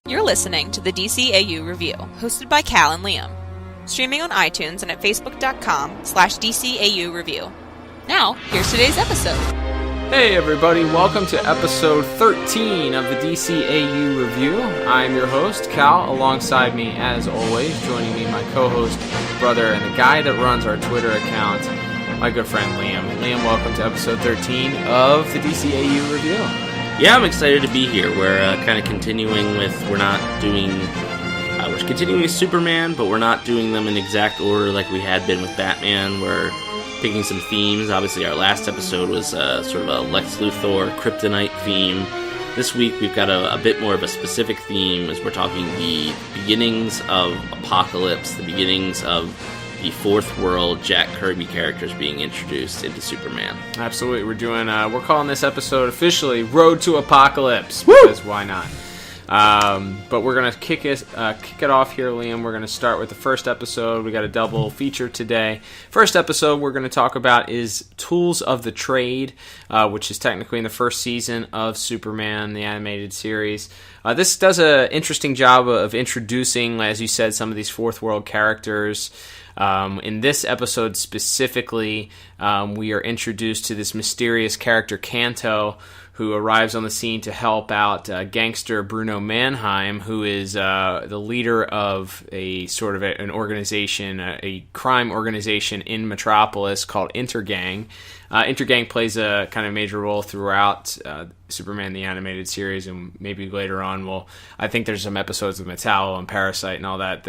You're listening to the DCAU Review, hosted by Cal and Liam. Streaming on iTunes and at facebook.com/DCAU Review. Now, here's today's episode. Hey everybody, welcome to episode 13 of the DCAU Review. I'm your host, Cal. Alongside me, as always, joining me, my co-host, brother, and the guy that runs our Twitter account, my good friend Liam. Liam, welcome to episode 13 of the DCAU Review. Yeah, I'm excited to be here. We're kind of continuing with, we're continuing with Superman, but we're not doing them in exact order like we had been with Batman. We're picking some themes. Obviously, our last episode was sort of a Lex Luthor kryptonite theme. This week, we've got a bit more of a specific theme as we're talking the beginnings of Apocalypse, the beginnings of the Fourth World Jack Kirby characters being introduced into Superman. Absolutely. We're calling this episode officially Road to Apocalypse. Woo! Because why not? But we're going to kick it off here, Liam. We're going to start with the first episode. We got a double feature today. First episode we're going to talk about is Tools of the Trade, which is technically in the first season of Superman, the animated series. This does an interesting job of introducing, as you said, some of these Fourth World characters. In this episode specifically, we are introduced to this mysterious character, Kanto, who arrives on the scene to help out gangster Bruno Mannheim, who is the leader of a sort of an organization, a crime organization in Metropolis called Intergang. Intergang plays a kind of major role throughout Superman the Animated Series, and maybe later on I think there's some episodes of Metallo and Parasite and all that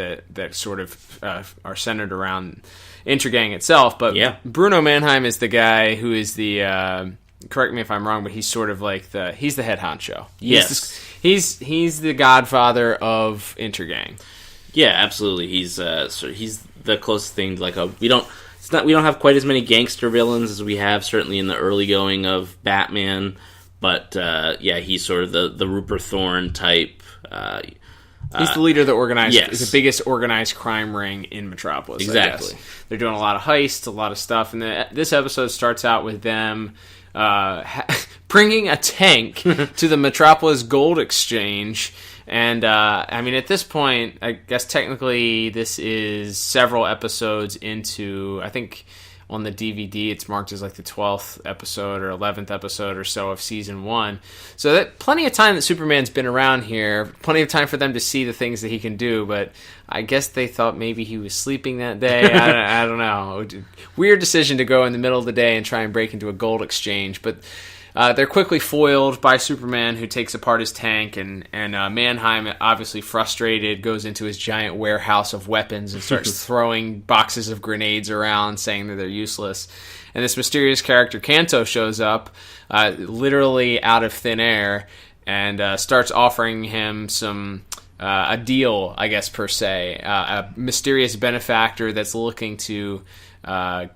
sort of are centered around Intergang itself. But yeah. Bruno Mannheim is the guy who is the correct me if I'm wrong, but he's sort of like he's the head honcho. Yes. He's the godfather of Intergang. Yeah, absolutely. He's the closest thing to we don't have quite as many gangster villains as we have certainly in the early going of Batman, but he's sort of the Rupert Thorne type. He's the leader that organized. Yes. Is the biggest organized crime ring in Metropolis. Exactly. They're doing a lot of heists, a lot of stuff, and this episode starts out with them bringing a tank to the Metropolis Gold Exchange. And, at this point, I guess technically this is several episodes into, I think on the DVD it's marked as like the 12th episode or 11th episode or so of Season 1. So that plenty of time that Superman's been around here, plenty of time for them to see the things that he can do, but I guess they thought maybe he was sleeping that day. I don't know. Weird decision to go in the middle of the day and try and break into a gold exchange, but they're quickly foiled by Superman, who takes apart his tank, and Mannheim, obviously frustrated, goes into his giant warehouse of weapons and starts throwing boxes of grenades around, saying that they're useless. And this mysterious character, Kanto, shows up, literally out of thin air, and starts offering him a deal, I guess, per se. A mysterious benefactor that's looking to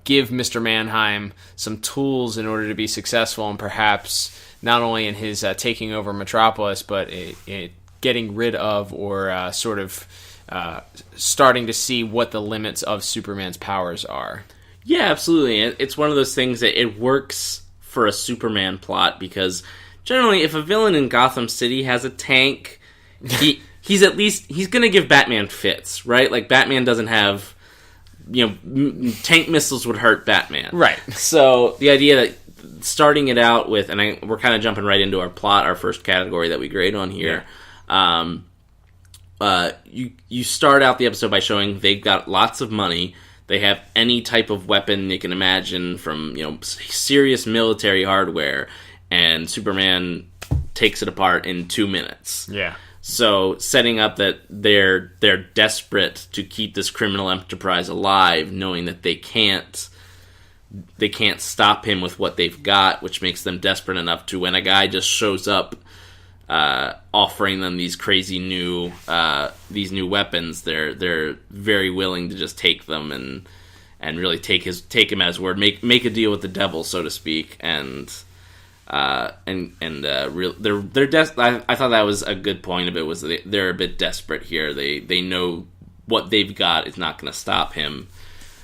give Mr. Mannheim some tools in order to be successful, and perhaps not only in his taking over Metropolis, but getting rid of or starting to see what the limits of Superman's powers are. Yeah, absolutely. It's one of those things that it works for a Superman plot, because generally if a villain in Gotham City has a tank, he's going to give Batman fits, right? Like, Batman doesn't have... tank missiles would hurt Batman. Right. So the idea that starting it out with, and we're kind of jumping right into our plot, our first category that we grade on here. Yeah. You start out the episode by showing they've got lots of money. They have any type of weapon you can imagine, from serious military hardware, and Superman takes it apart in 2 minutes. Yeah. So, setting up that they're desperate to keep this criminal enterprise alive, knowing that they can't stop him with what they've got, which makes them desperate enough to, when a guy just shows up offering them these crazy new weapons, they're very willing to just take them and really take him at his word, make a deal with the devil, so to speak, I thought that was a good point of it, was they're a bit desperate here. They know what they've got is not going to stop him.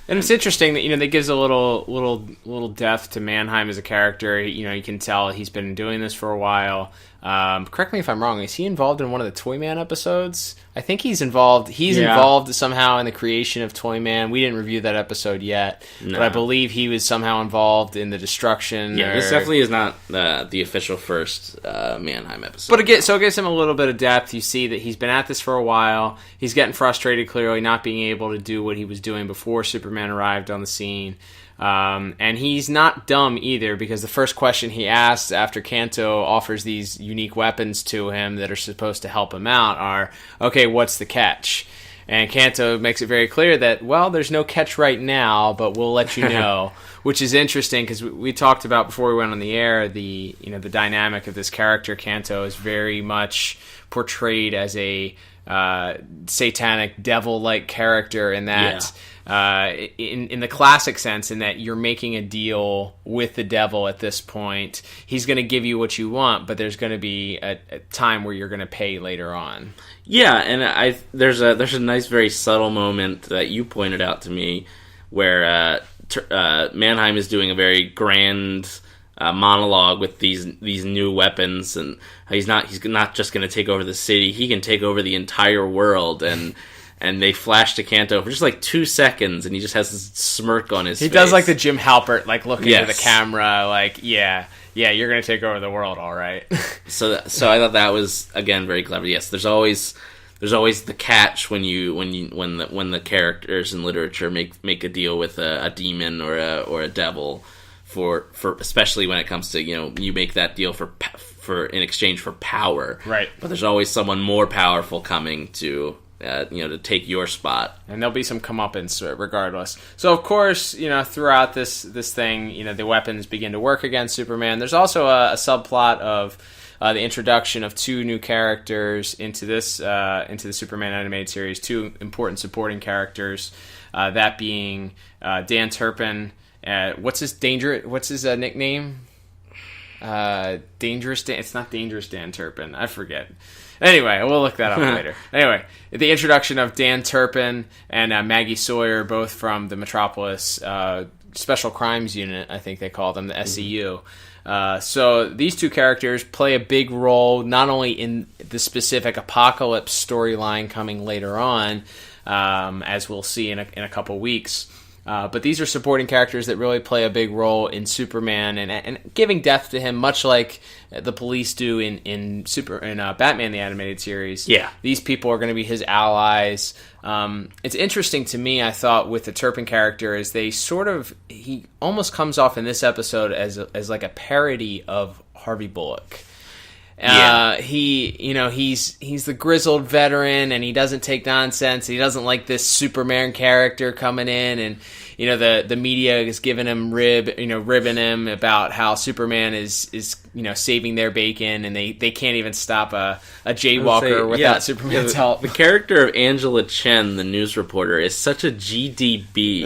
And it's interesting that, that gives a little depth to Mannheim as a character. You can tell he's been doing this for a while. Correct me if I'm wrong. Is he involved in one of the Toyman episodes? I think he's involved. He's involved somehow in the creation of Toyman. We didn't review that episode yet, but I believe he was somehow involved in the destruction. Yeah, this definitely is not the official first Mannheim episode. But it gives him a little bit of depth. You see that he's been at this for a while. He's getting frustrated, clearly, not being able to do what he was doing before Superman arrived on the scene. And he's not dumb either, because the first question he asks after Kanto offers these unique weapons to him that are supposed to help him out are, okay, what's the catch? And Kanto makes it very clear that, well, there's no catch right now, but we'll let you know, which is interesting because we talked about before we went on the air, the dynamic of this character. Kanto is very much portrayed as a satanic devil-like character in that in the classic sense, in that you're making a deal with the devil at this point. He's going to give you what you want, but there's going to be a time where you're going to pay later on. Yeah, and there's a nice, very subtle moment that you pointed out to me where Mannheim is doing a very grand monologue with these new weapons, and he's not just going to take over the city. He can take over the entire world, and they flash to Kanto for just like 2 seconds, and he just has this smirk on his face. He does like the Jim Halpert, like looking at the camera, like, yeah, you're going to take over the world, all right. So I thought that was, again, very clever. Yes, there's always the catch when the characters in literature make a deal with a demon or a devil for especially when it comes to you make that deal for in exchange for power, right? But there's always someone more powerful coming to take your spot, and there'll be some comeuppance regardless. So of course, throughout this thing, the weapons begin to work against Superman. There's also a subplot of the introduction of two new characters into the Superman animated series, two important supporting characters, that being Dan Turpin. What's his nickname? Dangerous Dan. It's not Dangerous Dan Turpin. I forget. Anyway, we'll look that up later. Anyway, the introduction of Dan Turpin and Maggie Sawyer, both from the Metropolis Special Crimes Unit, I think they call them, the SCU. So these two characters play a big role, not only in the specific Apocalypse storyline coming later on, as we'll see in a couple weeks, but these are supporting characters that really play a big role in Superman and giving depth to him, much like the police do in Batman the Animated Series. Yeah, these people are going to be his allies. It's interesting to me, I thought, with the Turpin character, is he almost comes off in this episode as like a parody of Harvey Bullock. He's the grizzled veteran, and he doesn't take nonsense. He doesn't like this Superman character coming in, and the media is giving him ribbing him about how Superman is saving their bacon, and they can't even stop a jaywalker without Superman's help. The character of Angela Chen, the news reporter, is such a GDB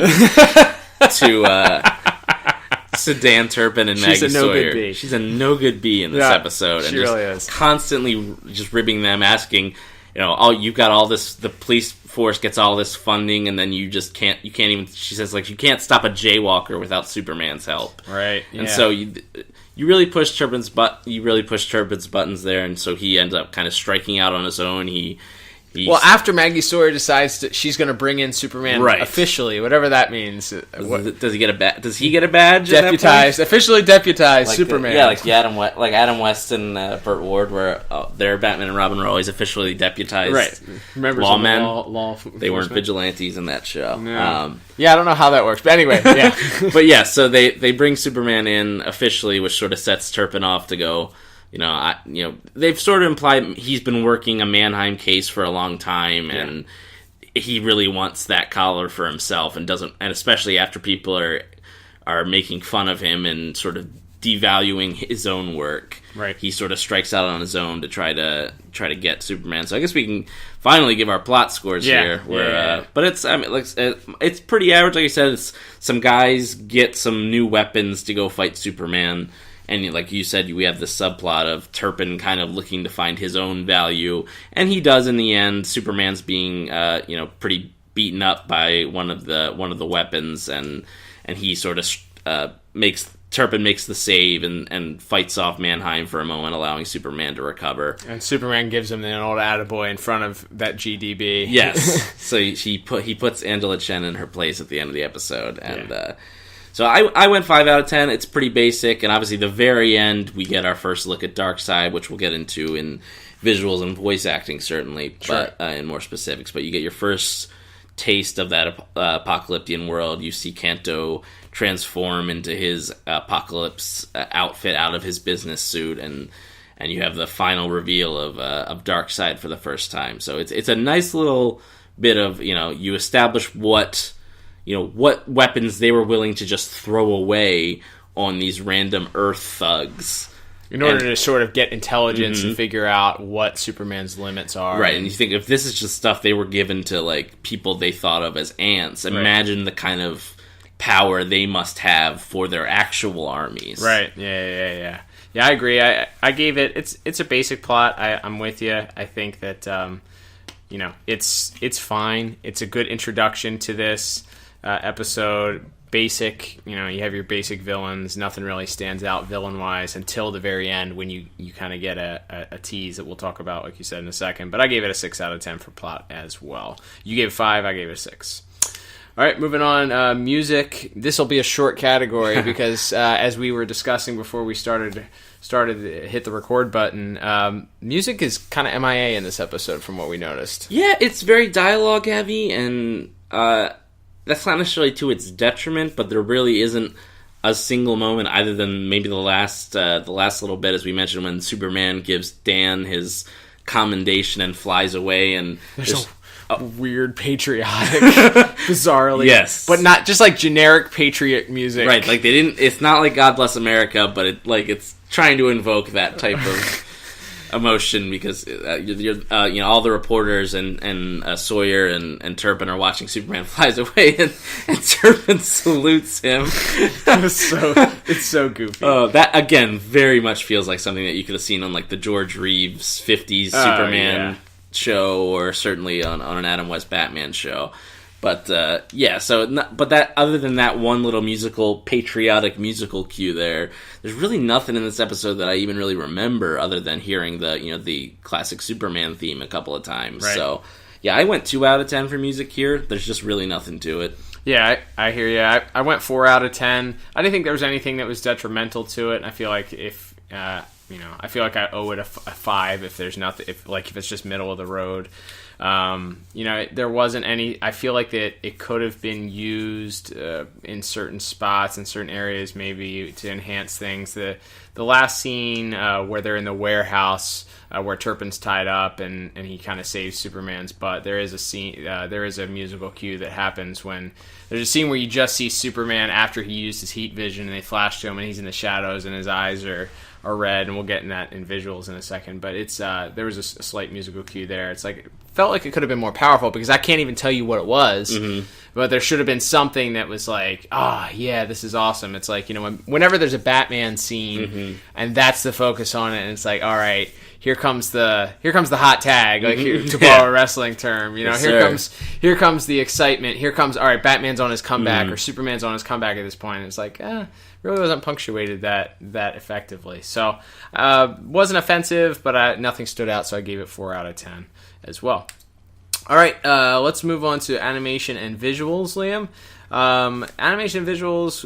to Dan Turpin and Maggie Sawyer. She's a no good bee in this episode, and she really is constantly just ribbing them, asking, you've got all this. The police force gets all this funding, and then you can't even. She says, like, you can't stop a jaywalker without Superman's help, right? And so you really push Turpin's buttons there, and so he ends up kind of striking out on his own. Well, after Maggie Sawyer decides she's going to bring in Superman officially, whatever that means. Does he get a badge? Does he get a badge? Officially deputized Superman. Like Adam West and Burt Ward, where their Batman and Robin were always officially deputized. Right, members lawmen. Of the law they weren't vigilantes in that show. No. I don't know how that works, but anyway, yeah. But yeah, so they bring Superman in officially, which sort of sets Turpin off to go. They've sort of implied he's been working a Mannheim case for a long time, and he really wants that collar for himself, and especially after people are making fun of him and sort of devaluing his own work. Right. He sort of strikes out on his own to try to get Superman. So I guess we can finally give our plot scores here. But it's pretty average. Like I said, it's some guys get some new weapons to go fight Superman. And like you said, we have the subplot of Turpin kind of looking to find his own value, and he does in the end. Superman's being, pretty beaten up by one of the weapons, and he sort of Turpin makes the save and fights off Mannheim for a moment, allowing Superman to recover. And Superman gives him an old attaboy in front of that GDB. Yes. So he puts Angela Chen in her place at the end of the episode. And so I went 5 out of 10. It's pretty basic. And obviously the very end, we get our first look at Darkseid, which we'll get into in visuals and voice acting, certainly, Sure. but in more specifics. But you get your first taste of that apocalyptic world. You see Kanto transform into his apocalypse outfit out of his business suit, and you have the final reveal of Darkseid for the first time. So it's a nice little bit of, you establish what weapons they were willing to just throw away on these random Earth thugs in order to sort of get intelligence and figure out what Superman's limits are. Right, and you think if this is just stuff they were given to like people they thought of as ants, imagine the kind of power they must have for their actual armies. Right. Yeah, I agree. I gave it. It's a basic plot. I'm with you. I think that it's fine. It's a good introduction to this episode. Basic. You have your basic villains. Nothing really stands out villain wise until the very end when you kind of get a tease that we'll talk about, like you said, in a second. But I gave it a 6 out of 10 for plot as well. You gave 5. I gave it a 6. All right, moving on. Music. This will be a short category because, as we were discussing before we started to hit the record button, music is kind of MIA in this episode, from what we noticed. Yeah, it's very dialogue heavy, and that's not necessarily to its detriment. But there really isn't a single moment, other than maybe the last little bit, as we mentioned, when Superman gives Dan his commendation and flies away, and there's weird patriotic, bizarrely, yes, but not just like generic patriot music, right? Like it's not like God Bless America, but it's trying to invoke that type of emotion because all the reporters and Sawyer and Turpin are watching Superman flies away, and Turpin salutes him. It's so goofy. That again very much feels like something that you could have seen on like the George Reeves 50s Superman show, or certainly on an Adam West Batman show. But but that, other than that one little patriotic musical cue there's really nothing in this episode that I even really remember, other than hearing the classic Superman theme a couple of times. Right. So I went 2 out of 10 for music here. There's just really nothing to it. Yeah, I hear you. I went 4 out of 10. I didn't think there was anything that was detrimental to it. And I feel like I feel like I owe it a 5 if there's nothing, if it's just middle of the road. There wasn't any. I feel like that it could have been used in certain spots, in certain areas, maybe to enhance things. The last scene where they're in the warehouse, where Turpin's tied up and he kind of saves Superman's butt. There is a scene. There is a musical cue that happens when there's a scene where you just see Superman after he used his heat vision, and they flash to him, and he's in the shadows, and his eyes are red, and we'll get in that in visuals in a second. But it's there was a slight musical cue there. It's like, it felt like it could have been more powerful, because I can't even tell you what it was, but there should have been something that was like, this is awesome. It's like, whenever there's a Batman scene and that's the focus on it, and it's like, all right, here comes the hot tag, like to borrow a wrestling term, Yes, here comes the excitement, here comes, all right, Batman's on his comeback or Superman's on his comeback at this point. And it's like, really wasn't punctuated that effectively. So wasn't offensive, but nothing stood out, so I gave it 4 out of 10 as well. All right, let's move on to animation and visuals, Liam. Animation and visuals,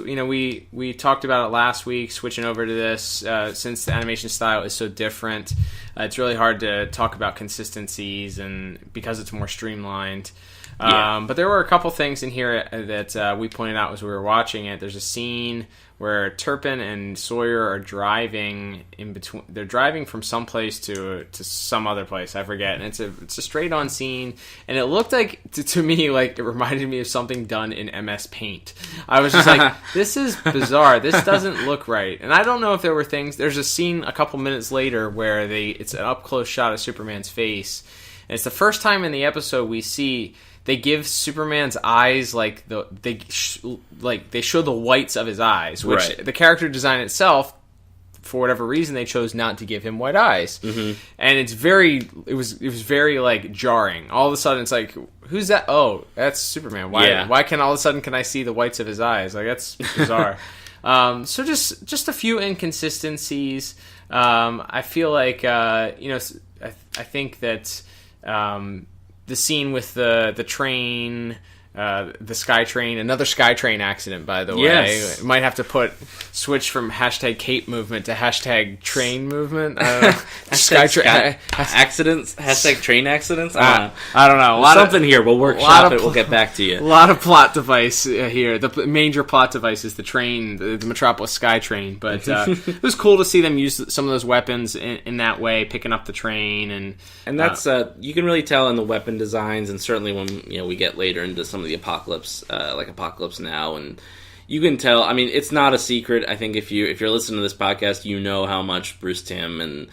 we talked about it last week, switching over to this, since the animation style is so different. It's really hard to talk about consistencies, and because it's more streamlined. But there were a couple things in here that we pointed out as we were watching it. There's a scene where Turpin and Sawyer are driving in between. They're driving from some place to some other place, I forget. And it's a straight on scene, and it looked like to me like it reminded me of something done in MS Paint. I was just like, this is bizarre. This doesn't look right. And I don't know if there were things. There's a scene a couple minutes later where it's an up close shot of Superman's face, and it's the first time in the episode we see. They give Superman's eyes they show the whites of his eyes, which the character design itself for whatever reason, they chose not to give him white eyes. Mm-hmm. And it was very, like, jarring. All of a sudden, it's like, who's that? Oh, that's Superman. Why can all of a sudden can I see the whites of his eyes? Like, that's bizarre. So just a few inconsistencies. I feel like, I think that the scene with the train, the SkyTrain, another SkyTrain accident, by the way. Yes. Might have to switch from hashtag Cape movement to hashtag train movement. I don't know. Accidents? Hashtag train accidents? I don't know. Something here. We'll workshop it. We'll get back to you. A lot of plot device here. The major plot device is the train, the Metropolis SkyTrain. But it was cool to see them use some of those weapons in that way, picking up the train. And that's, you can really tell in the weapon designs, and certainly when we get later into some of the Apocalypse, like Apocalypse Now, and you can tell. I mean, it's not a secret. I think if you're listening to this podcast, you know how much Bruce Timm and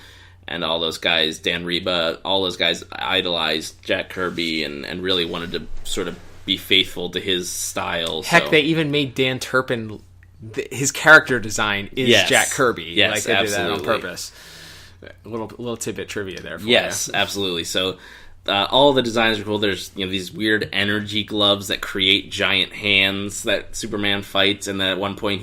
all those guys, Dan Reba, all those guys idolized Jack Kirby and really wanted to sort of be faithful to his style. Heck, they even made Dan Turpin, his character design is Jack Kirby. Yes, like they absolutely. did that on purpose. A little tidbit trivia there for you. Yes, absolutely. So all the designs are cool. There's these weird energy gloves that create giant hands that Superman fights, and then at one point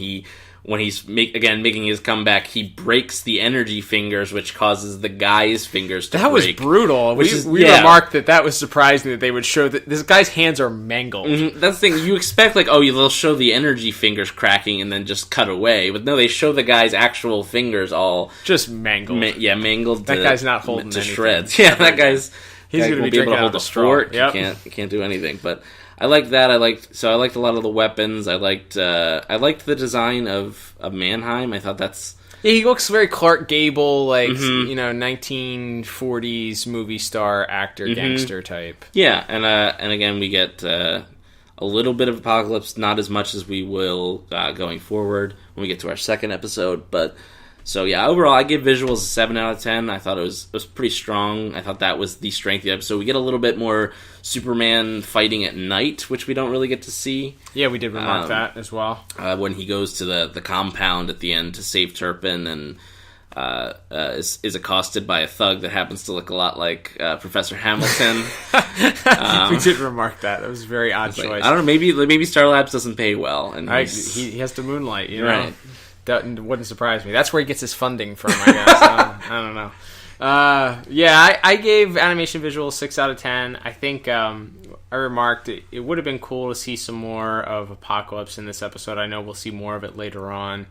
when he's making his comeback, he breaks the energy fingers, which causes the guy's fingers to break. That was brutal. We remarked that was surprising that they would show that this guy's hands are mangled. Mm-hmm. That's the thing. You expect, like, they'll show the energy fingers cracking and then just cut away. But no, they show the guy's actual fingers all just mangled. Mangled. That guy's not holding to anything. Shreds. Yeah, that guy's... He's going to be able to hold a fork. Yep. He can't do anything. But I liked that. I liked a lot of the weapons. I liked the design of Mannheim. I thought that's... Yeah, he looks very Clark Gable, like, 1940s movie star actor, gangster type. Yeah, and again, we get a little bit of Apocalypse, not as much as we will going forward when we get to our second episode, but... So yeah, overall, I give visuals a 7 out of 10. I thought it was pretty strong. I thought that was the strength of the episode. We get a little bit more Superman fighting at night, which we don't really get to see. Yeah, we did remark that as well. When he goes to the compound at the end to save Turpin and is accosted by a thug that happens to look a lot like Professor Hamilton. We did remark that. That was a very odd choice. I don't know, maybe Star Labs doesn't pay well. And he has to moonlight, you know? Right. That wouldn't surprise me. That's where he gets his funding from, I guess. I don't know. I gave animation visuals 6 out of 10. I think I remarked it would have been cool to see some more of Apocalypse in this episode. I know we'll see more of it later on,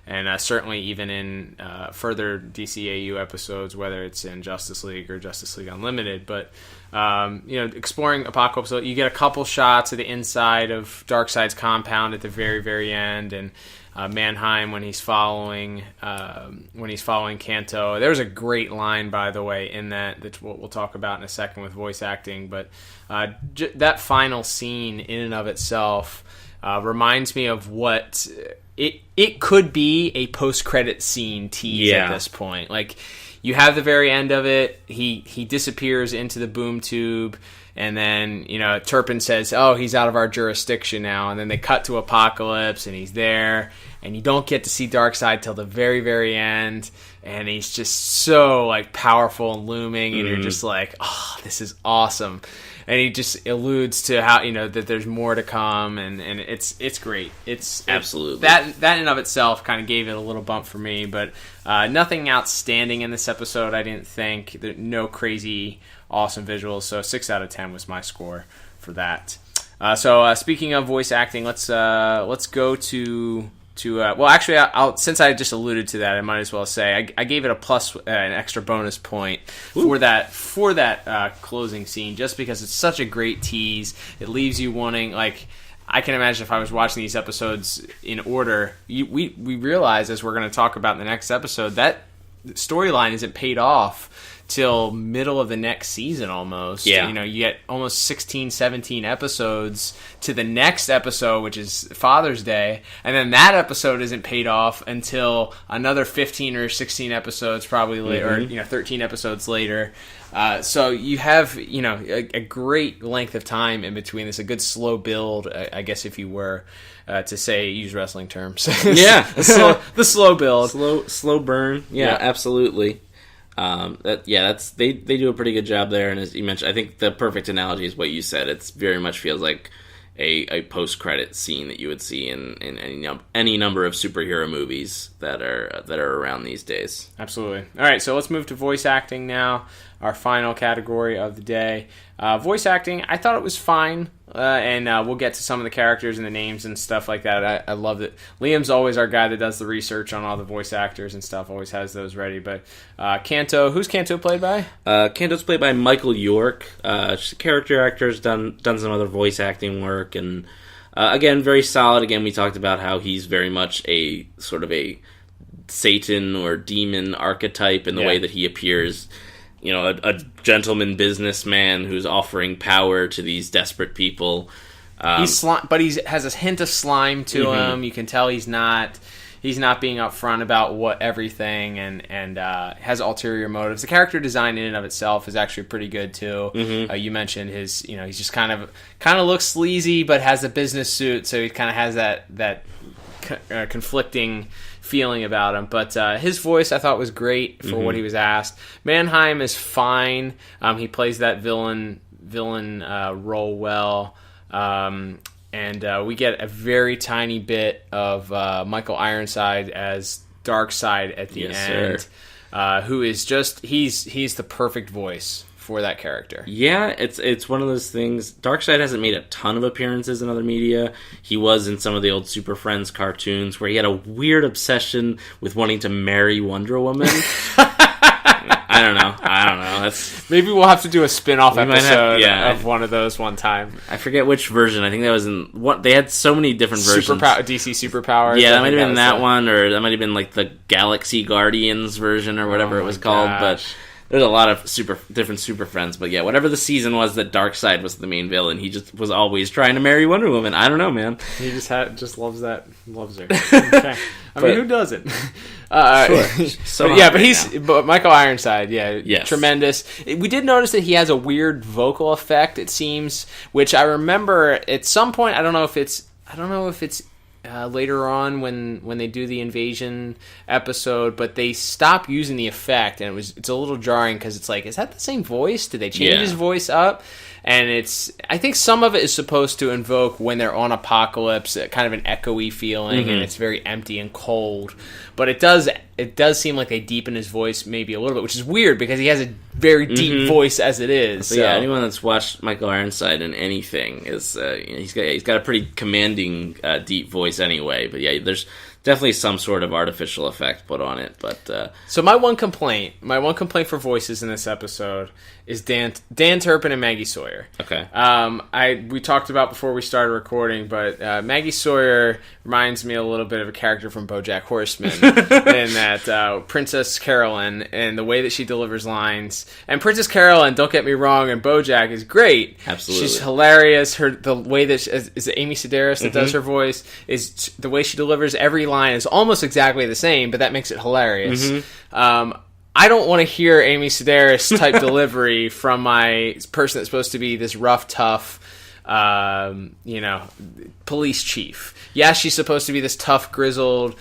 and certainly even in further DCAU episodes, whether it's in Justice League or Justice League Unlimited. But exploring Apocalypse, you get a couple shots of the inside of Darkseid's compound at the very, very end, and Mannheim when he's following Kanto. There's a great line, by the way, in that we'll talk about in a second with voice acting. But that final scene in and of itself reminds me of what it could be a post-credit scene tease at this point. Like, you have the very end of it. He disappears into the boom tube. And then, Turpin says, oh, he's out of our jurisdiction now. And then they cut to Apocalypse, and he's there. And you don't get to see Darkseid till the very, very end. And he's just so, like, powerful and looming. And you're just like, oh, this is awesome. And he just alludes to how, that there's more to come. And it's great. Absolutely. That in and of itself kind of gave it a little bump for me. But nothing outstanding in this episode, I didn't think. No crazy... awesome visuals, so 6 out of 10 was my score for that. So speaking of voice acting, let's go to well, actually, since I just alluded to that, I might as well say I gave it a plus, an extra bonus point for that closing scene, just because it's such a great tease. It leaves you wanting, like, I can imagine if I was watching these episodes in order, we realize, as we're going to talk about in the next episode, that storyline isn't paid off till middle of the next season almost. Yeah. You know, you get almost 16, 17 episodes to the next episode, which is Father's Day, and then that episode isn't paid off until another 15 or 16 episodes probably later, or 13 episodes later. So you have, a great length of time in between this, a good slow build, I guess if you were to use wrestling terms. Yeah. the slow build. Slow burn. Yeah. Absolutely. They do a pretty good job there, and as you mentioned, I think the perfect analogy is what you said. It's very much feels like a post-credit scene that you would see in any number of superhero movies that are around these days. Absolutely. All right, so let's move to voice acting now, our final category of the day. Voice acting, I thought it was fine, and we'll get to some of the characters and the names and stuff like that. I love it. Liam's always our guy that does the research on all the voice actors and stuff, always has those ready. But Kanto, who's Kanto played by? Kanto's played by Michael York. She's a character actor, has done some other voice acting work, and again, very solid. Again, we talked about how he's very much a sort of a Satan or demon archetype in the way that he appears. A gentleman businessman who's offering power to these desperate people. But he has a hint of slime to him. You can tell he's not being upfront about everything, and has ulterior motives. The character design in and of itself is actually pretty good too. You mentioned his, he's just kind of looks sleazy, but has a business suit, so he kind of has that conflicting feeling about him, but his voice I thought was great for what he was asked. Mannheim is fine. He plays that villain role well, and we get a very tiny bit of Michael Ironside as Darkseid at the end, who is just he's the perfect voice for that character. Yeah, it's one of those things. Darkseid hasn't made a ton of appearances in other media. He was in some of the old Super Friends cartoons where he had a weird obsession with wanting to marry Wonder Woman. I don't know. Maybe we'll have to do a spin-off episode of one of those one time. I forget which version. I think that was in what they had so many different versions. DC Superpowers. Yeah, that might have been that one, or that might have been like the Galaxy Guardians version or whatever it was called. But there's a lot of different Super Friends, but yeah, whatever the season was that Darkseid was the main villain, he just was always trying to marry Wonder Woman. I don't know, man. He just loves her. Okay. I mean, who doesn't? Sure. But Michael Ironside, tremendous. We did notice that he has a weird vocal effect, it seems, which I remember at some point. I don't know if it's later on when they do the invasion episode, but they stop using the effect, and it's a little jarring because it's like, is that the same voice? Did they change his voice up? And I think some of it is supposed to invoke when they're on Apocalypse, kind of an echoey feeling, and it's very empty and cold. But it does seem like they deepen his voice maybe a little bit, which is weird because he has a very deep voice as it is. So. Yeah, anyone that's watched Michael Ironside in anything is he's got a pretty commanding deep voice anyway. But yeah, there's definitely some sort of artificial effect put on it. But so my one complaint for voices in this episode is Dan Turpin and Maggie Sawyer. Okay. We talked about before we started recording, but Maggie Sawyer reminds me a little bit of a character from BoJack Horseman in that Princess Carolyn and the way that she delivers lines. And Princess Carolyn, don't get me wrong, and BoJack is great. Absolutely. She's hilarious. The way that is it Amy Sedaris that does her voice, is the way she delivers every line is almost exactly the same, but that makes it hilarious. I don't want to hear Amy Sedaris type delivery from my person that's supposed to be this rough, tough, police chief. Yeah, she's supposed to be this tough, grizzled,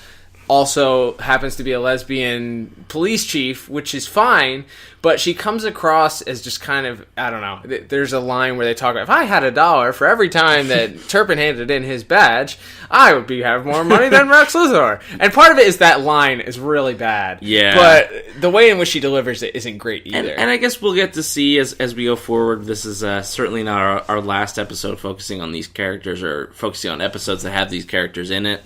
also happens to be a lesbian police chief, which is fine, but she comes across as just kind of, I don't know. There's a line where they talk about, if I had $1 for every time that Turpin handed in his badge, I would have more money than Rex Luthor. And part of it is that line is really bad. Yeah. But the way in which she delivers it isn't great either. And I guess we'll get to see as we go forward. This is certainly not our last episode focusing on these characters or focusing on episodes that have these characters in it.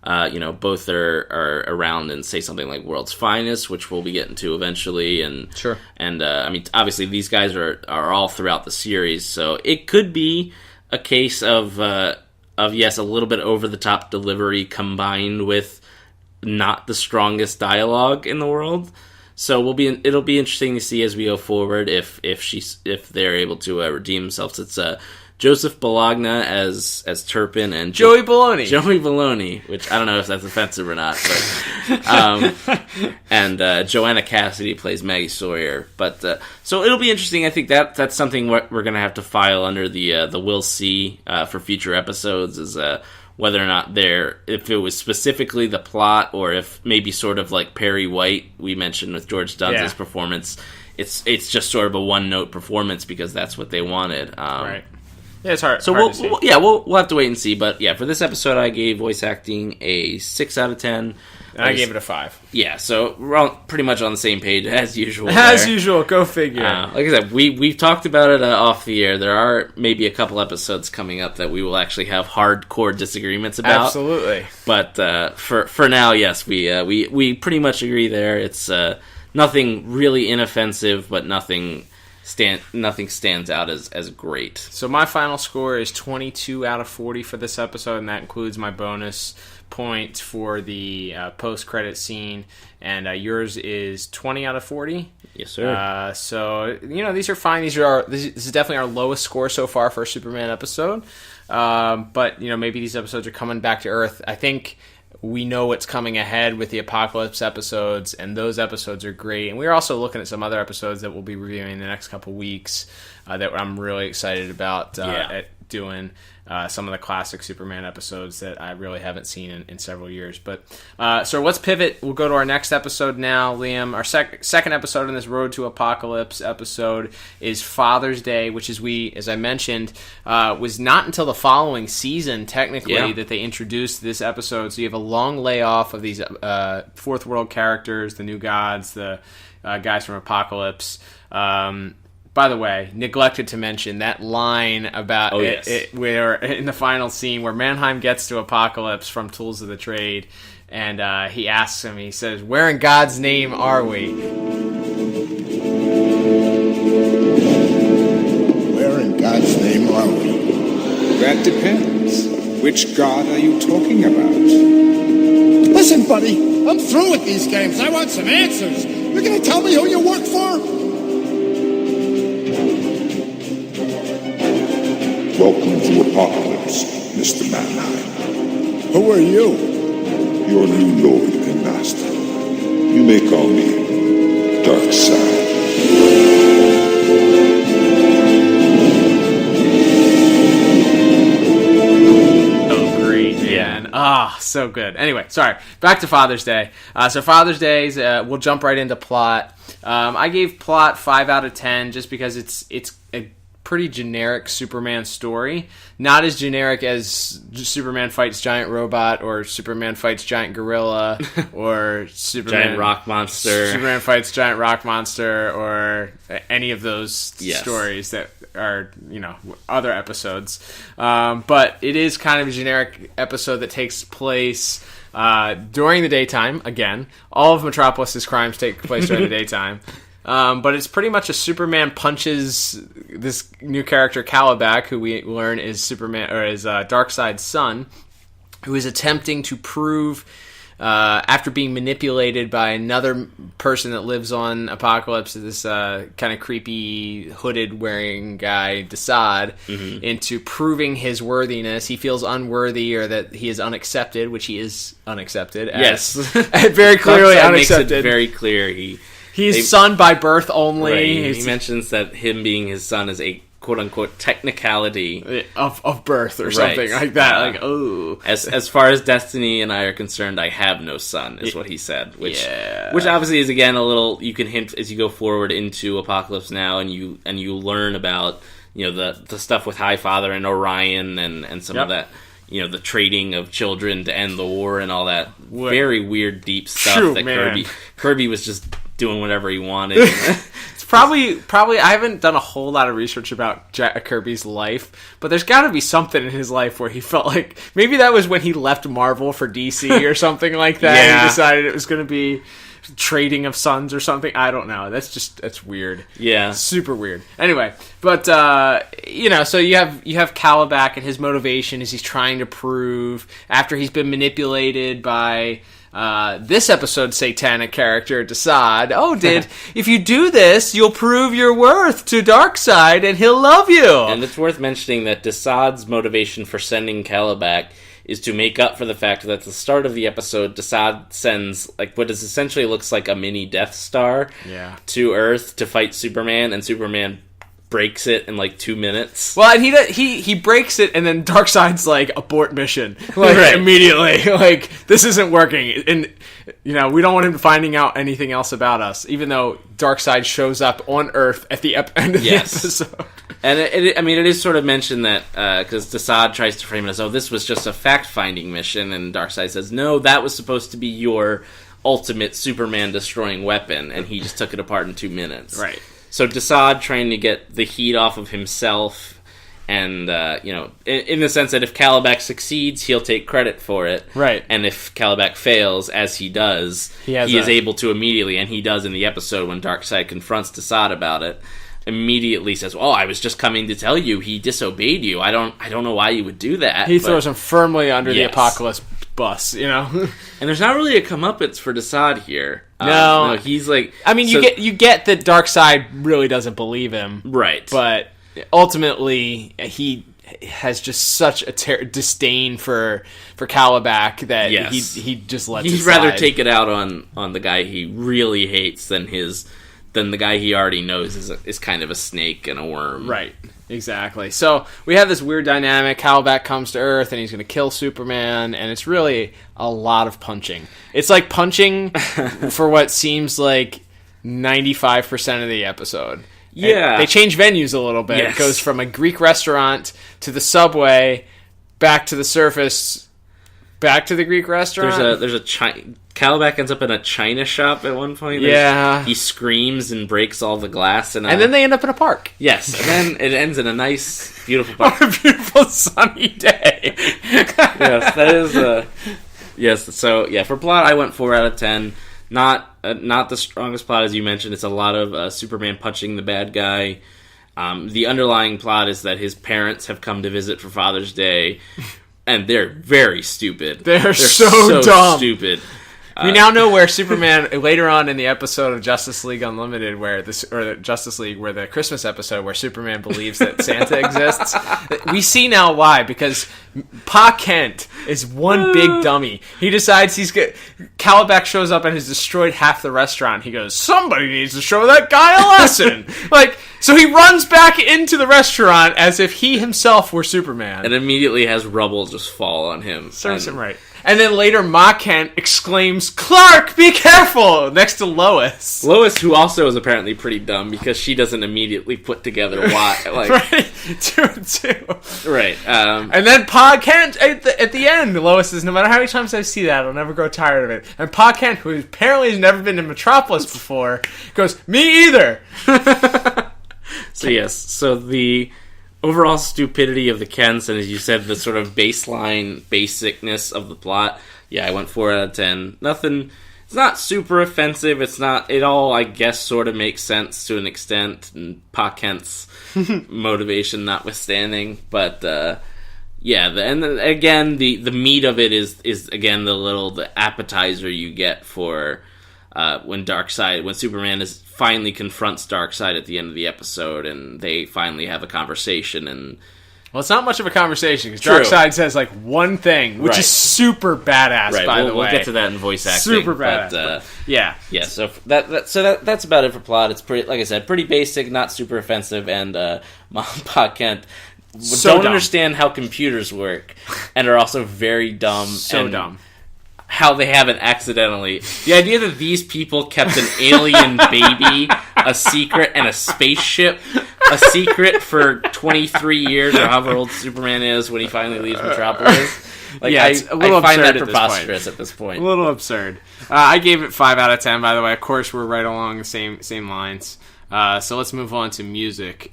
Both are around and say something like World's Finest, which we'll be getting to eventually, and sure. And I mean, obviously, these guys are all throughout the series, so it could be a case of yes, a little bit over the top delivery combined with not the strongest dialogue in the world. So it'll be interesting to see as we go forward if they're able to redeem themselves. It's Joseph Bologna as Turpin and Joey Baloney, which I don't know if that's offensive or not, but and Joanna Cassidy plays Maggie Sawyer. But so it'll be interesting. I think that's something we're gonna have to file under the we'll see for future episodes is whether or not if it was specifically the plot or if maybe sort of like Perry White we mentioned with George Dunn's performance, it's just sort of a one-note performance because that's what they wanted. Right. Yeah, it's hard. So hard to see. we'll have to wait and see. But yeah, for this episode, I gave voice acting a 6 out of 10. And I gave it a 5. Yeah, so we're pretty much on the same page as usual. Usual, go figure. Like I said, we've talked about it off the air. There are maybe a couple episodes coming up that we will actually have hardcore disagreements about. Absolutely. But for now, yes, we pretty much agree there. It's nothing really inoffensive, but nothing stands out as great. So my final score is 22 out of 40 for this episode, and that includes my bonus point for the post-credit scene. And yours is 20 out of 40? Yes, sir. So, these are fine. This is definitely our lowest score so far for a Superman episode. But, maybe these episodes are coming back to Earth. I think we know what's coming ahead with the Apocalypse episodes, and those episodes are great. And we're also looking at some other episodes that we'll be reviewing in the next couple weeks that I'm really excited about at doing. Some of the classic Superman episodes that I really haven't seen in several years. But so let's pivot. We'll go to our next episode now, Liam. Our second episode in this Road to Apocalypse episode is Father's Day, which as I mentioned, was not until the following season, technically, that they introduced this episode. So you have a long layoff of these Fourth World characters, the New Gods, the guys from Apocalypse. By the way, neglected to mention that line about where in the final scene where Mannheim gets to Apocalypse from Tools of the Trade, and he asks him, he says, "Where in God's name are we?" Where in God's name are we? That depends. Which God are you talking about? Listen, buddy, I'm through with these games. I want some answers. You're going to tell me who you work for? Welcome to Apocalypse, Mr. Mannheim. Who are you? Your new lord and master. You may call me Darkseid. Oh, great, man. So good. Anyway, sorry. Back to Father's Day. So Father's Day, we'll jump right into plot. I gave plot 5 out of 10 just because it's a pretty generic Superman story. Not as generic as Superman fights giant robot or Superman fights giant gorilla or Giant rock monster. Superman fights giant rock monster or any of those stories that are, other episodes. But it is kind of a generic episode that takes place during the daytime. Again, all of Metropolis's crimes take place during the daytime. But it's pretty much a Superman punches this new character Calabac, who we learn is Superman or is Darkseid's son, who is attempting to prove, after being manipulated by another person that lives on Apocalypse, this kind of creepy hooded wearing guy, Desaad, into proving his worthiness. He feels unworthy or that he is unaccepted, which he is unaccepted. Yes, very clearly unaccepted. Makes it very clear He's son by birth only. Right. He mentions that him being his son is a quote-unquote technicality of birth or something like that. As far as Destiny and I are concerned, I have no son, is what he said. Which obviously is, again, a little, you can hint as you go forward into Apocalypse Now and you learn about, the stuff with Highfather and Orion and some of that, the trading of children to end the war and all that very weird, deep stuff Kirby was just doing whatever he wanted. It's probably I haven't done a whole lot of research about Jack Kirby's life, but there's got to be something in his life where he felt like maybe that was when he left Marvel for DC or something like that. Yeah. He decided it was going to be trading of sons or something. I don't know. That's weird. Yeah, super weird. Anyway, but so you have Calabac, and his motivation is he's trying to prove, after he's been manipulated by this episode's satanic character, Desaad. If you do this, you'll prove your worth to Darkseid, and he'll love you. And it's worth mentioning that Desaad's motivation for sending Calabac is to make up for the fact that at the start of the episode, Desaad sends what is essentially looks like a mini Death Star to Earth to fight Superman, and Superman breaks it in 2 minutes. Well, and he breaks it, and then Darkseid's abort mission, immediately. This isn't working, and we don't want him finding out anything else about us, even though Darkseid shows up on Earth at the end of the episode. And it is sort of mentioned that because Desaad tries to frame it as, this was just a fact-finding mission, and Darkseid says, no, that was supposed to be your ultimate Superman destroying weapon, and he just took it apart in 2 minutes. Right. So Desaad trying to get the heat off of himself, and in the sense that if Calabac succeeds, he'll take credit for it. Right. And if Calabac fails, as he does, he is able to immediately, and he does in the episode when Darkseid confronts Desaad about it, immediately says, I was just coming to tell you he disobeyed you. I don't know why you would do that. He throws him firmly under the Apocalypse bus, And there's not really a comeuppance for Desaad here. No, he's you get that Darkseid really doesn't believe him, right? But ultimately, he has just such a disdain for Calabac that he just lets. He'd rather take it out on the guy he really hates than the guy he already knows is kind of a snake and a worm. Right. Exactly. So we have this weird dynamic. Calabac comes to Earth and he's going to kill Superman, and it's really a lot of punching. It's like punching for what seems like 95% of the episode. Yeah. And they change venues a little bit. Yes. It goes from a Greek restaurant to the subway, back to the surface, back to the Greek restaurant. There's a Calabac ends up in a china shop at one point. He screams and breaks all the glass. And then they end up in a park. Yes, and then it ends in a nice, beautiful park. On a beautiful sunny day. Yes, that is... yes, so, for plot, I went 4 out of 10. Not the strongest plot, as you mentioned. It's a lot of Superman punching the bad guy. The underlying plot is that his parents have come to visit for Father's Day, and they're very stupid. They're so dumb. Stupid. We now know where Superman, later on in the episode of Justice League Unlimited, where the Christmas episode where Superman believes that Santa exists, we see now why, because Pa Kent is one big dummy. He decides Calabac shows up and has destroyed half the restaurant. He goes, somebody needs to show that guy a lesson. So he runs back into the restaurant as if he himself were Superman. And immediately has rubble just fall on him. Serves him right. And then later, Ma Kent exclaims, "Clark, be careful!" next to Lois. Lois, who also is apparently pretty dumb because she doesn't immediately put together why. Right, two. Right. And then Pa Kent, at the end, Lois says, no matter how many times I see that, I'll never grow tired of it. And Pa Kent, who apparently has never been to Metropolis before, goes, me either! So the overall stupidity of the Kents, and as you said, the sort of baseline basicness of the plot, I went 4 out of 10. Nothing, it's not super offensive, it all, I guess, sort of makes sense to an extent, and Pa Kent's motivation notwithstanding, but, and then, again, the meat of it is again, the appetizer you get for, when Superman finally confronts Darkseid at the end of the episode, and they finally have a conversation. And well, it's not much of a conversation because Darkseid says one thing, which is super badass. By the way, we'll get to that in voice acting. Super badass. But, So that's about it for plot. It's pretty, like I said, pretty basic, not super offensive, and Mom and Pa Kent don't understand how computers work, and are also very dumb. Dumb. How they haven't accidentally... The idea that these people kept an alien baby a secret and a spaceship a secret for 23 years or however old Superman is when he finally leaves Metropolis. It's a little I find absurd that preposterous at this point. A little absurd. I gave it 5 out of 10, by the way. Of course, we're right along the same lines. So let's move on to music.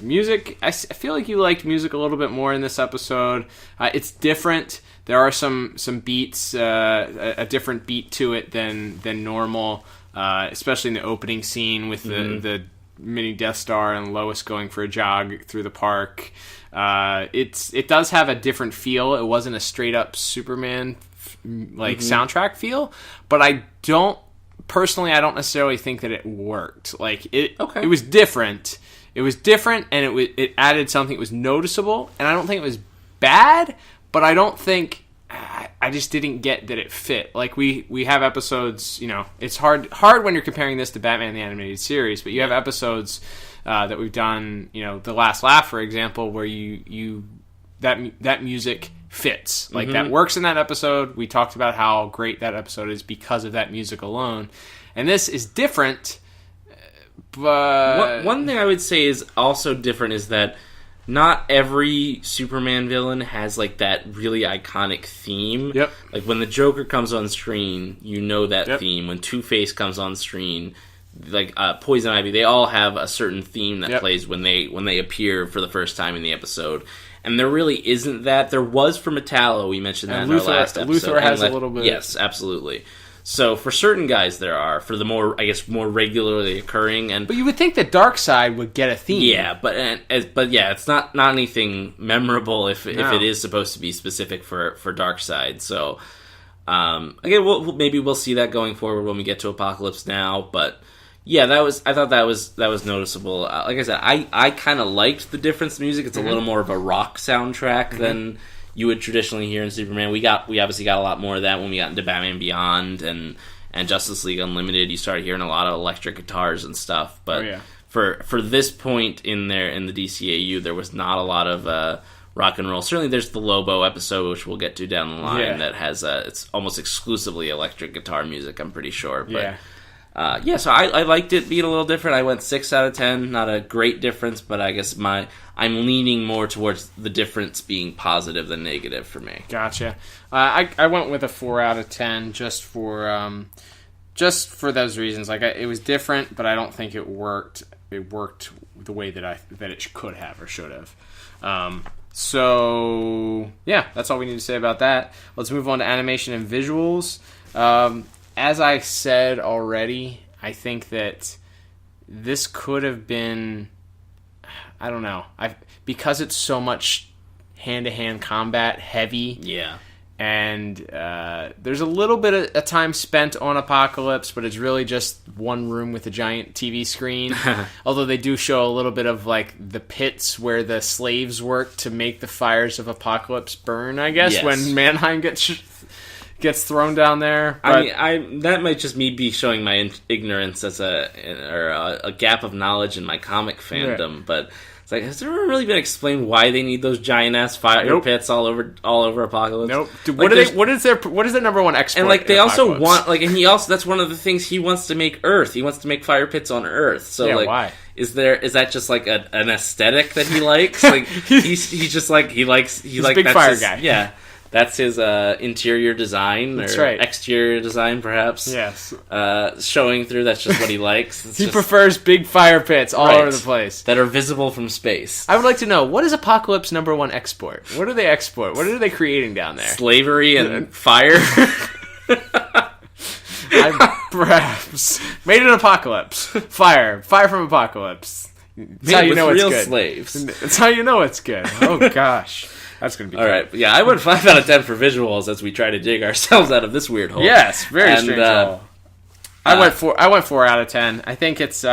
Music, I feel like you liked music a little bit more in this episode. It's different. There are some beats, a different beat to it than normal, especially in the opening scene with the mini Death Star and Lois going for a jog through the park. It does have a different feel. It wasn't a straight up Superman soundtrack feel, but I don't necessarily think that it worked. Like it was different. It was different, and it added something that was noticeable, and I don't think it was bad, but I don't think I just didn't get that it fit. Like we have episodes, it's hard when you're comparing this to Batman the Animated Series, but you have episodes that we've done, The Last Laugh, for example, where that music fits. Like that works in that episode. We talked about how great that episode is because of that music alone. And this is different, but one thing I would say is also different is that not every Superman villain has like that really iconic theme. Yep. Like when the Joker comes on screen, that theme. When Two-Face comes on screen, like Poison Ivy, they all have a certain theme that plays when they appear for the first time in the episode. And there really isn't that. There was for Metallo, we mentioned that in our last episode. Luthor has a little bit. Yes, absolutely. So for certain guys there are, for the more regularly occurring, but you would think that Darkseid would get a theme. Yeah, but it's not anything memorable if it is supposed to be specific for Darkseid. So again, maybe we'll see that going forward when we get to Apocalypse Now. But yeah, I thought that was noticeable. Like I said, I kind of liked the difference in music. It's a little more of a rock soundtrack than you would traditionally hear in Superman. We obviously got a lot more of that when we got into Batman Beyond and Justice League Unlimited. You started hearing a lot of electric guitars and stuff. But for this point in the DCAU, there was not a lot of rock and roll. Certainly, there's the Lobo episode, which we'll get to down the line, that has it's almost exclusively electric guitar music. I'm pretty sure. But, so I liked it being a little different. I went 6 out of 10. Not a great difference, but I guess I'm leaning more towards the difference being positive than negative for me. Gotcha. I went with a 4 out of 10 just for those reasons. Like it was different, but I don't think it worked. It worked the way that it could have or should have. So yeah, that's all we need to say about that. Let's move on to animation and visuals. As I said already, I think that this could have been, I don't know, because it's so much hand-to-hand combat heavy. Yeah. And there's a little bit of time spent on Apocalypse, but it's really just one room with a giant TV screen. Although they do show a little bit of like the pits where the slaves work to make the fires of Apocalypse burn, I guess, when Mannheim gets thrown down there. But I mean, that might just me showing my ignorance as a gap of knowledge in my comic fandom, but it's like, has it ever really been explained why they need those giant ass fire pits all over Apocalypse? Nope. Dude, like what is their number one export? And like they also want that's one of the things he wants to make Earth. He wants to make fire pits on Earth. So why? Is that just like an aesthetic that he likes? Like he's just like he likes a big fire guy. Yeah. That's his interior design, exterior design, perhaps. Yes. Showing through, that's just what he likes. He prefers big fire pits all over the place. That are visible from space. I would like to know, what is Apocalypse number one export? What do they export? What are they creating down there? Slavery and fire? Perhaps. Made in Apocalypse. Fire from Apocalypse. That's how you know it's good. Slaves. That's how you know it's good. Oh, gosh. That's going to be all right. Yeah, I went 5 out of 10 for visuals as we try to dig ourselves out of this weird hole. Yes, very strange hole. I went 4 out of 10. I think it's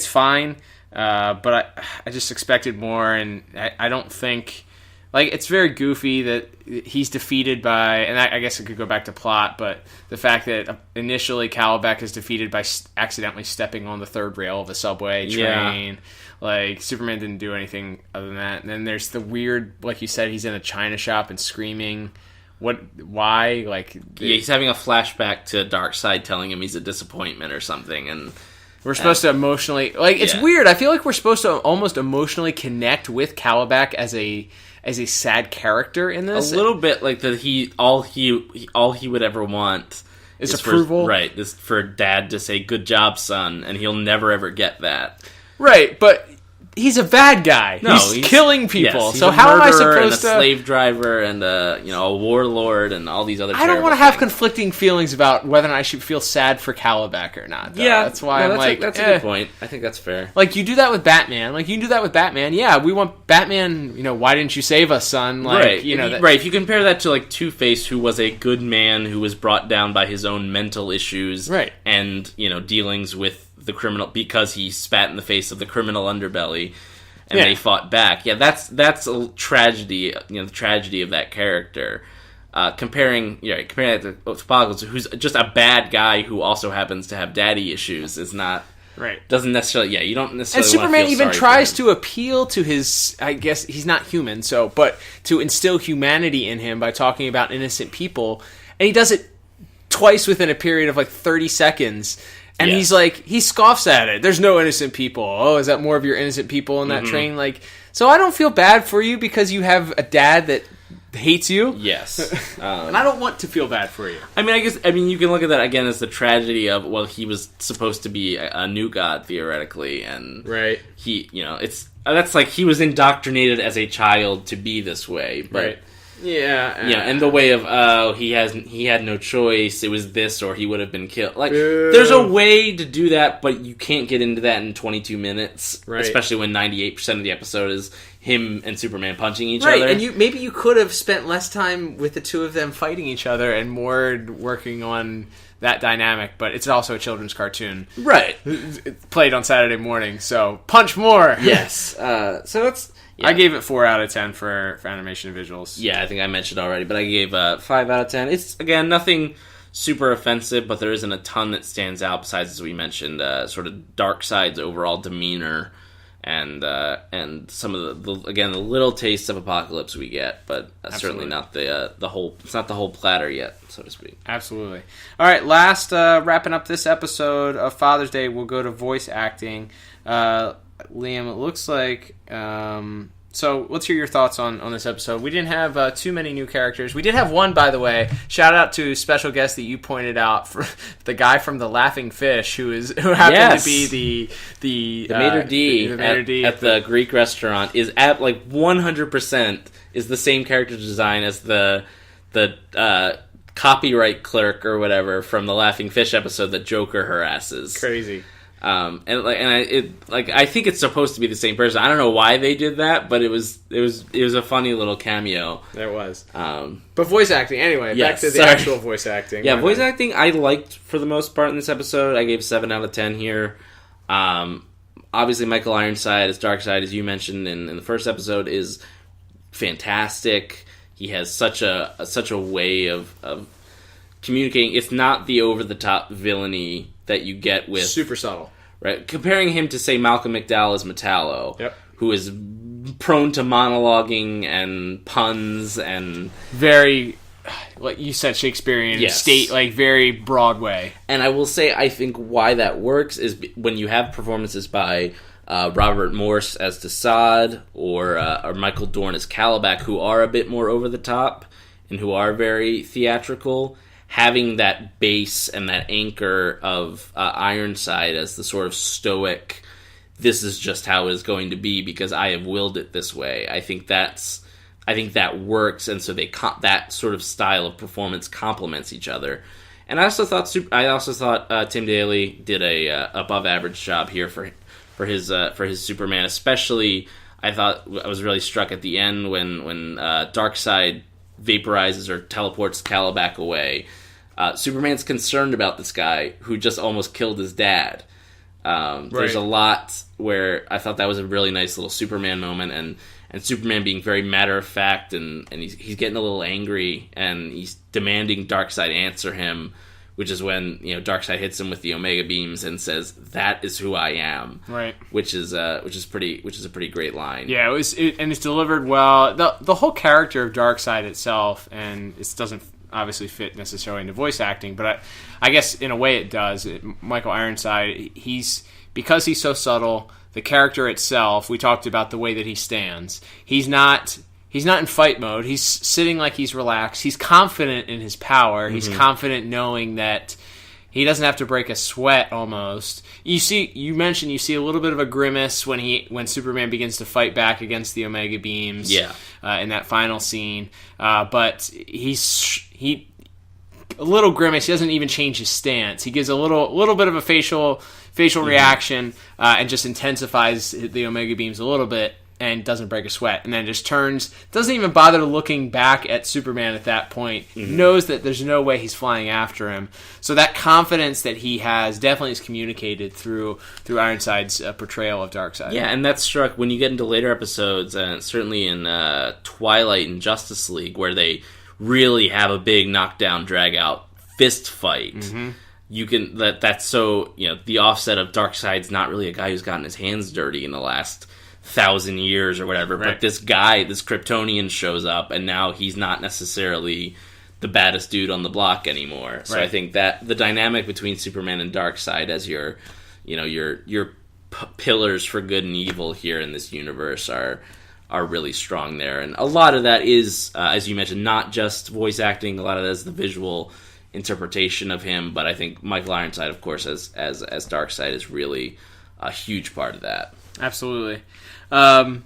fine, but I just expected more, and I don't think, like, it's very goofy that he's defeated by, and I guess it could go back to plot, but the fact that initially Calabec is defeated by accidentally stepping on the third rail of a subway train. Like, Superman didn't do anything other than that. And then there's the weird, like you said, he's in a china shop and screaming. Why? Like, he's having a flashback to Darkseid telling him he's a disappointment or something. And we're supposed to emotionally, like, it's weird. I feel like we're supposed to almost emotionally connect with Calabec as a sad character in this. A little bit like that. All he would ever want is approval. Is for Dad to say "Good job, son," and he'll never ever get that. Right, but he's a bad guy. No, he's killing people. Yes, he's so a how am I murderer supposed and to? a slave driver and a warlord and all these other. I don't want to have conflicting feelings about whether or not I should feel sad for Calabac or not. Though. Yeah, that's why that's a good point. I think that's fair. Like, you do that with Batman. Like, you can do that with Batman. Yeah, we want Batman, why didn't you save us, son? Like, right. Right. If you compare that to, like, Two-Face, who was a good man who was brought down by his own mental issues. Right. And, dealings with the criminal, because he spat in the face of the criminal underbelly, and they fought back. Yeah, that's a tragedy, the tragedy of that character. Comparing that to Apocalypse, who's just a bad guy who also happens to have daddy issues, is not... Right. Doesn't necessarily... Yeah, you don't necessarily And Superman feel even sorry tries for to appeal to his... I guess he's not human, but to instill humanity in him by talking about innocent people. And he does it twice within a period of, 30 seconds. And Yeah. he's he scoffs at it. There's no innocent people. Oh, is that more of your innocent people in that train? So I don't feel bad for you because you have a dad that hates you. Yes. And I don't want to feel bad for you. I mean, you can look at that again as the tragedy of, he was supposed to be a new god, theoretically, and Right. he, that's like he was indoctrinated as a child to be this way, but... Right. Yeah. Yeah, and the way of, he had no choice, it was this or he would have been killed. There's a way to do that, but you can't get into that in 22 minutes, right. Especially when 98% of the episode is him and Superman punching each right, other. And maybe you could have spent less time with the two of them fighting each other and more working on that dynamic, but it's also a children's cartoon. Right. It played on Saturday morning, so punch more! Yes. So that's... Yeah. I gave it 4 out of 10 for animation and visuals. Yeah, I think I mentioned already, but I gave 5 out of 10. It's, again, nothing super offensive, but there isn't a ton that stands out besides, as we mentioned, sort of Darkseid's overall demeanor and some of the little tastes of Apocalypse we get, but certainly not the whole. It's not the whole platter yet, so to speak. Absolutely. All right, last wrapping up this episode of Father's Day, we'll go to voice acting. Liam, it looks like... so let's hear your thoughts on this episode. We didn't have too many new characters. We did have one, by the way. Shout out to a special guest that you pointed out, for the guy from The Laughing Fish, who happened to be the maitre d' at the Greek restaurant is at 100% is the same character design as the copyright clerk or whatever from the Laughing Fish episode that Joker harasses. Crazy. I think it's supposed to be the same person. I don't know why they did that, but it was a funny little cameo. There was. But voice acting, anyway. Yes, back to the actual voice acting. Yeah, voice acting I liked for the most part in this episode. I gave 7 out of 10 here. Obviously, Michael Ironside as Darkseid, as you mentioned in the first episode, is fantastic. He has such a way of communicating. It's not the over the top villainy that you get with super subtle. Right, comparing him to, say, Malcolm McDowell as Metallo, yep. who is prone to monologuing and puns and very, like you said, Shakespearean, yes. Very Broadway. And I will say, I think why that works is when you have performances by Robert Morse as Desaad or Michael Dorn as Calabac, who are a bit more over the top and who are very theatrical. Having that base and that anchor of Ironside as the sort of stoic, this is just how it's going to be because I have willed it this way. I think that works, and so that sort of style of performance complements each other. And I also thought Tim Daly did a above average job here for his Superman. Especially, I was really struck at the end when Darkseid vaporizes or teleports Calabac away. Superman's concerned about this guy who just almost killed his dad. Right. There's a lot where I thought that was a really nice little Superman moment, and Superman being very matter of fact, and he's getting a little angry, and he's demanding Darkseid answer him, which is when Darkseid hits him with the Omega beams and says, "That is who I am." Right. Which is a pretty great line. Yeah, and it's delivered well. The whole character of Darkseid itself, and it doesn't obviously fit necessarily into voice acting, but I guess in a way it does. Michael Ironside, because he's so subtle, the character itself, we talked about the way that he stands. He's not in fight mode. He's sitting like he's relaxed. He's confident in his power. Mm-hmm. He's confident knowing that He doesn't have to break a sweat almost. You mentioned you see a little bit of a grimace when Superman begins to fight back against the Omega beams. Yeah. In that final scene, but he a little grimace. He doesn't even change his stance. He gives a little bit of a facial reaction and just intensifies the Omega beams a little bit. And doesn't break a sweat, and then just doesn't even bother looking back at Superman at that point, knows that there's no way he's flying after him. So that confidence that he has definitely is communicated through Ironside's portrayal of Darkseid. Yeah, and that's struck when you get into later episodes, and certainly in Twilight and Justice League, where they really have a big knockdown, drag-out fist fight. You can that's so, the offset of Darkseid's not really a guy who's gotten his hands dirty in the last 1,000 years or whatever, right. But this Kryptonian shows up, and now he's not necessarily the baddest dude on the block anymore. So right. I think that the dynamic between Superman and Darkseid as your pillars for good and evil here in this universe are really strong there. And a lot of that is, as you mentioned, not just voice acting. A lot of that is the visual interpretation of him. But I think Michael Ironside, of course, as Darkseid, is really a huge part of that. Absolutely. So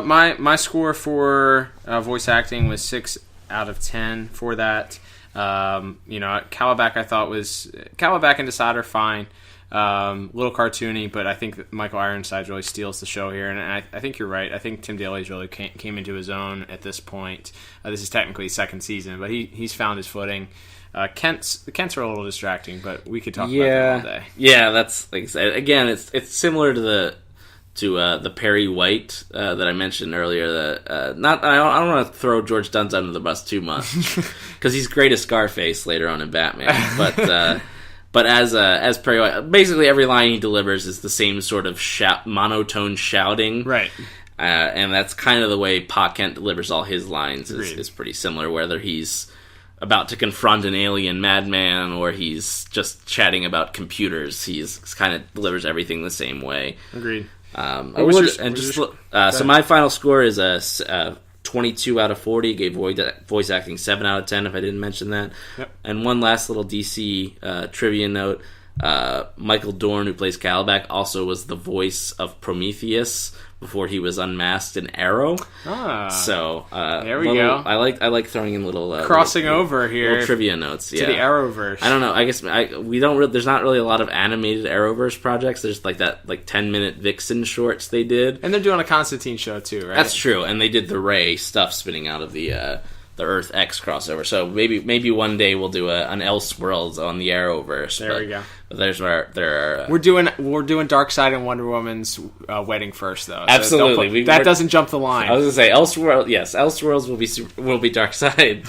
my score for voice acting was 6 out of 10 for that. Calabac I thought was... Calabac and Desaad are fine. Little cartoony, but I think that Michael Ironside really steals the show here, and I think you're right. I think Tim Daly's really came into his own at this point. This is technically his second season, but he's found his footing. The Kents are a little distracting, but we could talk about that all day. Yeah, that's like I said, again, it's similar to the Perry White that I mentioned earlier. I don't want to throw George Dunst under the bus too much because he's great as Scarface later on in Batman, but as Perry White, basically every line he delivers is the same sort of monotone shouting, right? And that's kind of the way Pa Kent delivers all his lines is pretty similar, whether he's about to confront an alien madman or he's just chatting about computers. He's kind of delivers everything the same way. Agreed. So my final score is a 22 out of 40. Gave voice acting 7 out of 10, if I didn't mention that. Yep. And one last little DC trivia note. Michael Dorn, who plays Calabac, also was the voice of Prometheus before he was unmasked in Arrow. So there we go. I like throwing in little crossing over here little trivia notes to the Arrowverse. I don't know. I guess we don't. There's not really a lot of animated Arrowverse projects. There's like 10-minute Vixen shorts they did, and they're doing a Constantine show too, right? That's true. And they did the Ray stuff spinning out of the Earth X crossover. So maybe one day we'll do an Elseworlds on the Arrowverse. There we go. But there's where there are. We're doing Darkseid and Wonder Woman's wedding first, though. So absolutely, that doesn't jump the line. I was gonna say Elseworlds. Yes, Elseworlds will be Darkseid.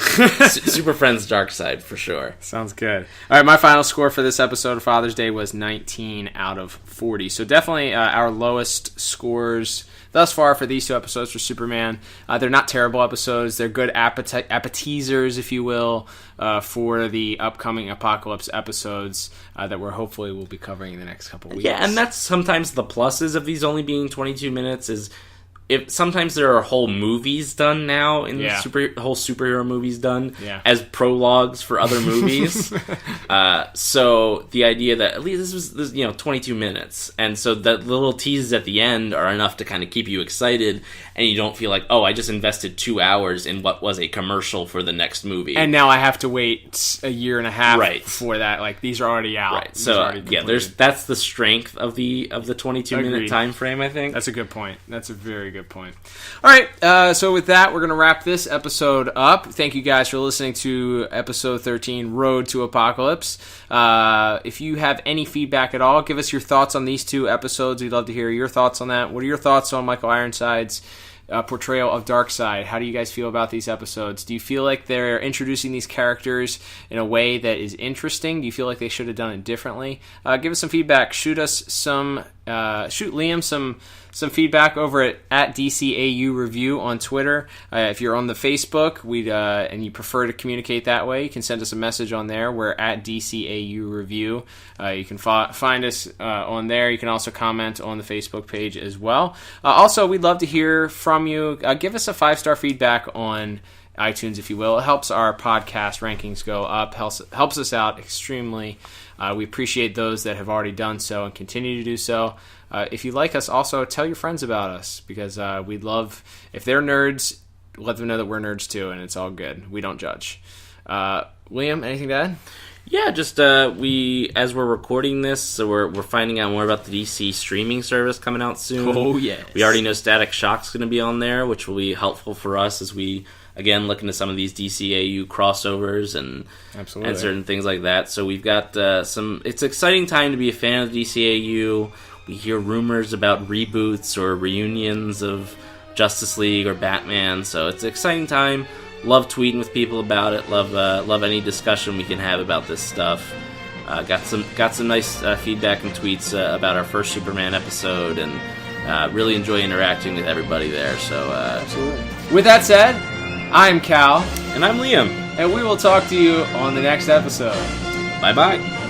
Super Friends Darkseid for sure. Sounds good. All right, my final score for this episode of Father's Day was 19 out of 40. So definitely our lowest scores thus far for these two episodes for Superman. They're not terrible episodes. They're good appetizers, if you will, for the upcoming Apocalypse episodes that we're hopefully will be covering in the next couple weeks. Yeah, and that's sometimes the pluses of these only being 22 minutes is if sometimes there are whole movies done now in whole superhero movies done as prologues for other movies. So the idea that at least this was 22 minutes, and so the little teases at the end are enough to kind of keep you excited, and you don't feel like, oh, I just invested 2 hours in what was a commercial for the next movie, and now I have to wait a year and a half for that. Like these are already out. Right. So that's the strength of the 22 minute time frame. I think that's a good point. That's a very good point. All right, so with that, we're going to wrap this episode up. Thank you guys for listening to episode 13, Road to Apocalypse. If you have any feedback at all, give us your thoughts on these two episodes. We'd love to hear your thoughts on that. What are your thoughts on Michael Ironside's portrayal of Darkseid? How do you guys feel about these episodes? Do you feel like they're introducing these characters in a way that is interesting? Do you feel like they should have done it differently? Give us some feedback. Shoot Liam some feedback over at DCAU Review on Twitter. If you're on the Facebook and you prefer to communicate that way, you can send us a message on there. We're at DCAU Review. You can find us on there. You can also comment on the Facebook page as well. Also, we'd love to hear from you. Give us a 5-star feedback on iTunes, if you will. It helps our podcast rankings go up, helps us out extremely. We appreciate those that have already done so and continue to do so. If you like us, also tell your friends about us, because we'd love, if they're nerds, let them know that we're nerds too, and it's all good. We don't judge. Liam, anything to add? Yeah, just as we're recording this, so we're finding out more about the DC streaming service coming out soon. Oh, yes. We already know Static Shock's going to be on there, which will be helpful for us as we, again, look into some of these DCAU crossovers and certain things like that. So we've got it's an exciting time to be a fan of DCAU. We hear rumors about reboots or reunions of Justice League or Batman, so it's an exciting time. Love tweeting with people about it. Love any discussion we can have about this stuff. Got some nice feedback and tweets about our first Superman episode, and really enjoy interacting with everybody there. So, absolutely. With that said, I'm Cal, and I'm Liam, and we will talk to you on the next episode. Bye bye.